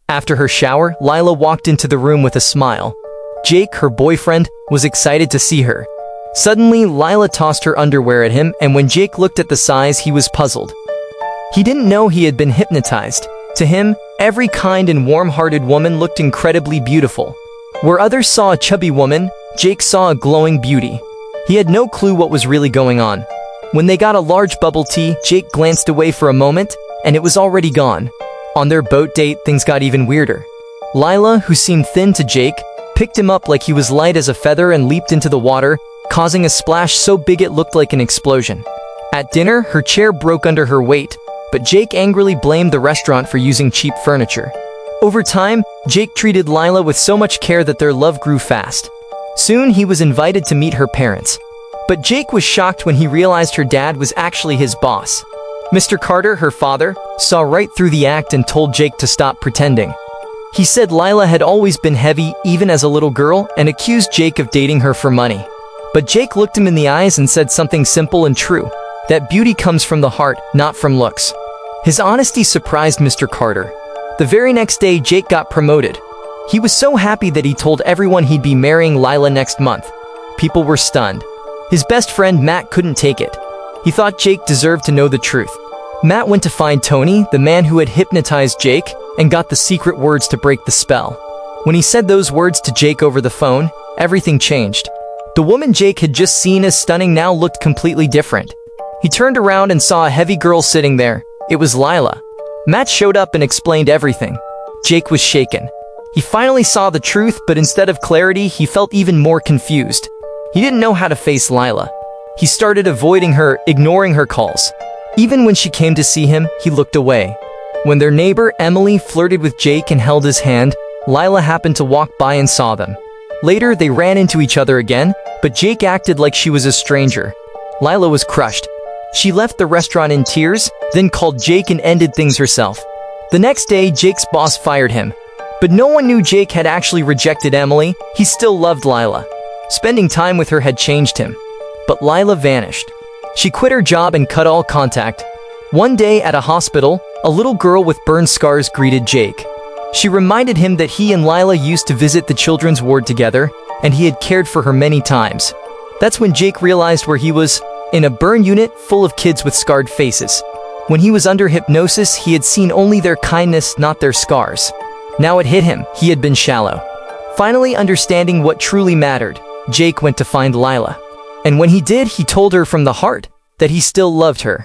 After her shower, Lila walked into the room with a smile. Jake, her boyfriend, was excited to see her. Suddenly, Lila tossed her underwear at him, and when Jake looked at the size, he was puzzled. He didn't know he had been hypnotized. To him, every kind and warm-hearted woman looked incredibly beautiful. Where others saw a chubby woman, Jake saw a glowing beauty. He had no clue what was really going on. When they got a large bubble tea, Jake glanced away for a moment, and it was already gone. On their boat date, things got even weirder. Lila, who seemed thin to Jake, picked him up like he was light as a feather and leaped into the water, causing a splash so big it looked like an explosion. At dinner, her chair broke under her weight, but Jake angrily blamed the restaurant for using cheap furniture. Over time, Jake treated Lila with so much care that their love grew fast. Soon, he was invited to meet her parents. But Jake was shocked when he realized her dad was actually his boss. Mr. Carter, her father, saw right through the act and told Jake to stop pretending. He said Lila had always been heavy, even as a little girl, and accused Jake of dating her for money. But Jake looked him in the eyes and said something simple and true, that beauty comes from the heart, not from looks. His honesty surprised Mr. Carter. The very next day, Jake got promoted. He was so happy that he told everyone he'd be marrying Lila next month. People were stunned. His best friend Matt couldn't take it. He thought Jake deserved to know the truth. Matt went to find Tony, the man who had hypnotized Jake, and got the secret words to break the spell. When he said those words to Jake over the phone, everything changed. The woman Jake had just seen as stunning now looked completely different. He turned around and saw a heavy girl sitting there. It was Lila. Matt showed up and explained everything. Jake was shaken. He finally saw the truth, but instead of clarity, he felt even more confused. He didn't know how to face Lila. He started avoiding her, ignoring her calls. Even when she came to see him, he looked away. When their neighbor, Emily, flirted with Jake and held his hand, Lila happened to walk by and saw them. Later, they ran into each other again, but Jake acted like she was a stranger. Lila was crushed. She left the restaurant in tears, then called Jake and ended things herself. The next day, Jake's boss fired him. But no one knew Jake had actually rejected Emily. He still loved Lila. Spending time with her had changed him. But Lila vanished. She quit her job and cut all contact. One day at a hospital, a little girl with burn scars greeted Jake. She reminded him that he and Lila used to visit the children's ward together, and he had cared for her many times. That's when Jake realized where he was, in a burn unit full of kids with scarred faces. When he was under hypnosis, he had seen only their kindness, not their scars. Now it hit him, he had been shallow. Finally understanding what truly mattered, Jake went to find Lila. And when he did, he told her from the heart that he still loved her.